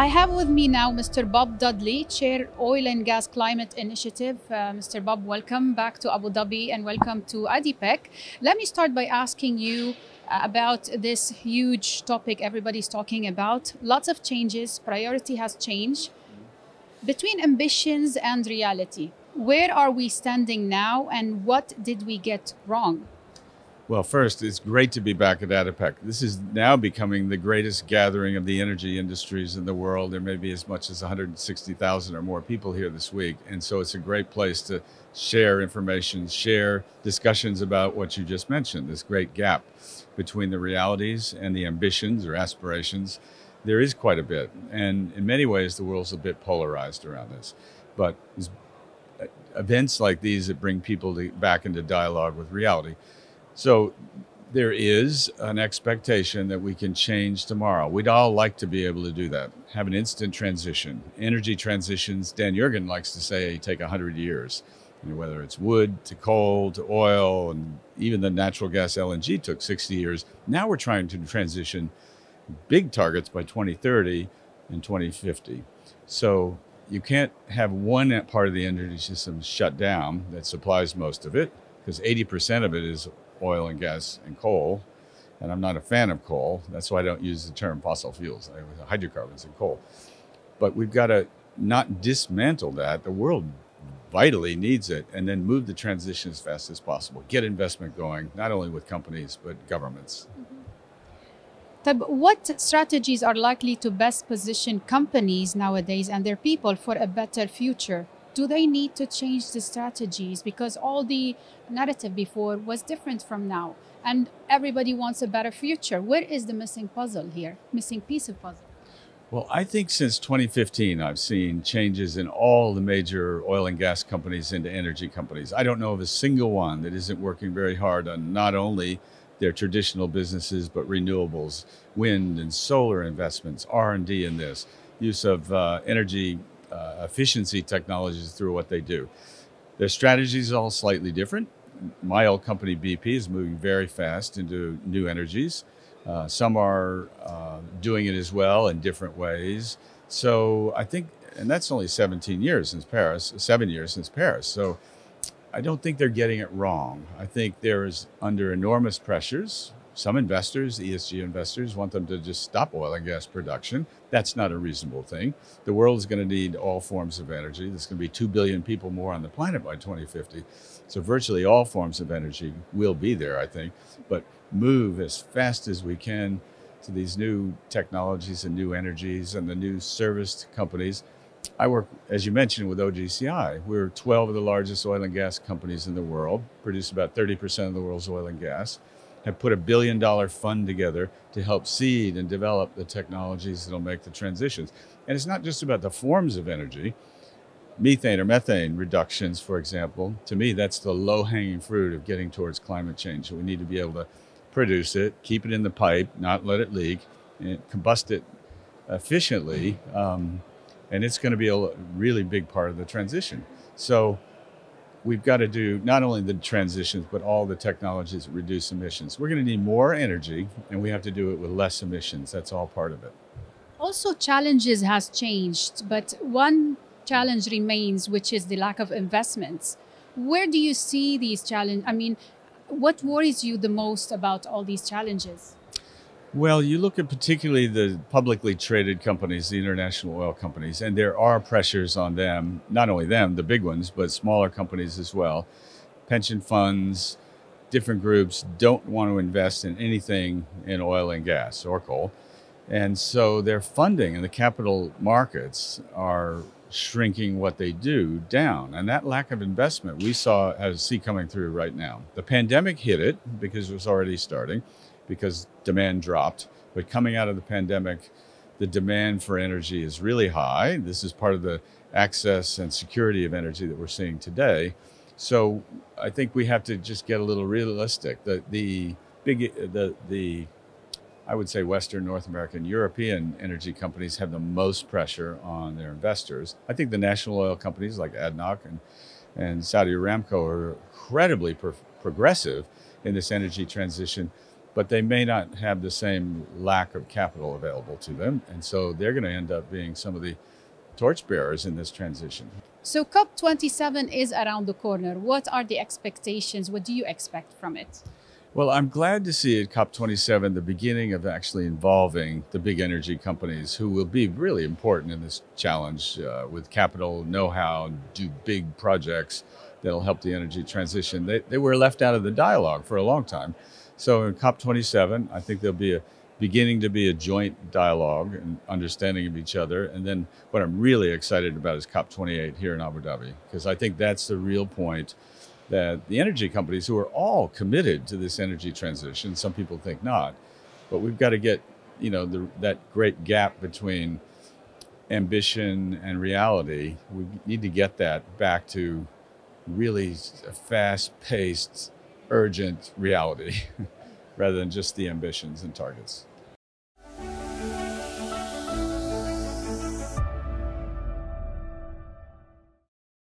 I have with me now Mr. Bob Dudley, Chair Oil and Gas Climate Initiative. Mr. Bob, welcome back to Abu Dhabi and welcome to Adipex. Let me start by asking you about this huge topic everybody's talking about. Lots of changes, priority has changed. Between ambitions and reality, where are we standing now and what did we get wrong? Well, first, it's great to be back at Adipex. This is now becoming the greatest gathering of the energy industries in the world. There may be as much as 160,000 or more people here this week. And so it's a great place to share information, share discussions about what you just mentioned, this great gap between the realities and the ambitions or aspirations. There is quite a bit. And in many ways, the world's a bit polarized around this. But events like these that bring people back into dialogue with reality. So there is an expectation that we can change tomorrow. We'd all like to be able to do that, have an instant transition. Energy transitions, Dan Jurgen likes to say, take 100 years. Whether it's wood to coal to oil, and even the natural gas LNG took 60 years. Now we're trying to transition big targets by 2030 and 2050. So you can't have one part of the energy system shut down that supplies most of it, because 80% of it is oil and gas and coal, and I'm not a fan of coal. That's why I don't use the term fossil fuels. Hydrocarbons and coal. But we've got to not dismantle that. The world vitally needs it, and then move the transition as fast as possible. Get investment going, not only with companies, but governments. What strategies are likely to best position companies nowadays and their people for a better future? Do they need to change the strategies? Because all the narrative before was different from now, and everybody wants a better future. Where is the missing puzzle here, missing piece of puzzle? Well, I think since 2015, I've seen changes in all the major oil and gas companies into energy companies. I don't know of a single one that isn't working very hard on not only their traditional businesses, but renewables, wind and solar investments, R&D in this, use of energy efficiency technologies through what they do. Their strategies are all slightly different. My old company, BP, is moving very fast into new energies. Some are doing it as well in different ways. So I think, and that's only 17 years since Paris, 7 years since Paris. So I don't think they're getting it wrong. I think there is under enormous pressures. Some investors, ESG investors, want them to just stop oil and gas production. That's not a reasonable thing. The world is going to need all forms of energy. There's going to be 2 billion people more on the planet by 2050. So virtually all forms of energy will be there, I think. But move as fast as we can to these new technologies and new energies and the new service companies. I work, as you mentioned, with OGCI. We're 12 of the largest oil and gas companies in the world, produce about 30% of the world's oil and gas, have put $1 billion fund together to help seed and develop the technologies that'll make the transitions. And it's not just about the forms of energy. Methane or methane reductions, for example, to me, that's the low-hanging fruit of getting towards climate change. We need to be able to produce it, keep it in the pipe, not let it leak, and combust it efficiently. And it's going to be a really big part of the transition. So we've got to do not only the transitions, but all the technologies that reduce emissions. We're going to need more energy, and we have to do it with less emissions. That's all part of it. Also, challenges has changed, but one challenge remains, which is the lack of investments. Where do you see these challenges? I mean, what worries you the most about all these challenges? Well, you look at particularly the publicly traded companies, the international oil companies, and there are pressures on them, not only them, the big ones, but smaller companies as well. Pension funds, different groups don't want to invest in anything in oil and gas or coal. And so their funding and the capital markets are shrinking what they do down. And that lack of investment we see coming through right now. The pandemic hit it because it was already starting, because demand dropped. But coming out of the pandemic, the demand for energy is really high. This is part of the access and security of energy that we're seeing today. So I think we have to just get a little realistic. I would say Western, North American, European energy companies have the most pressure on their investors. I think the national oil companies like ADNOC and Saudi Aramco are incredibly progressive in this energy transition. but they may not have the same lack of capital available to them. And so they're going to end up being some of the torchbearers in this transition. So COP27 is around the corner. What are the expectations? What do you expect from it? Well, I'm glad to see at COP27 the beginning of actually involving the big energy companies who will be really important in this challenge with capital, know-how, do big projects that'll help the energy transition. They were left out of the dialogue for a long time. So in COP27, I think there'll be beginning to be a joint dialogue and understanding of each other. And then what I'm really excited about is COP28 here in Abu Dhabi, because I think that's the real point, that the energy companies who are all committed to this energy transition, some people think not, but we've got to get, that great gap between ambition and reality. We need to get that back to really a fast-paced, urgent reality rather than just the ambitions and targets.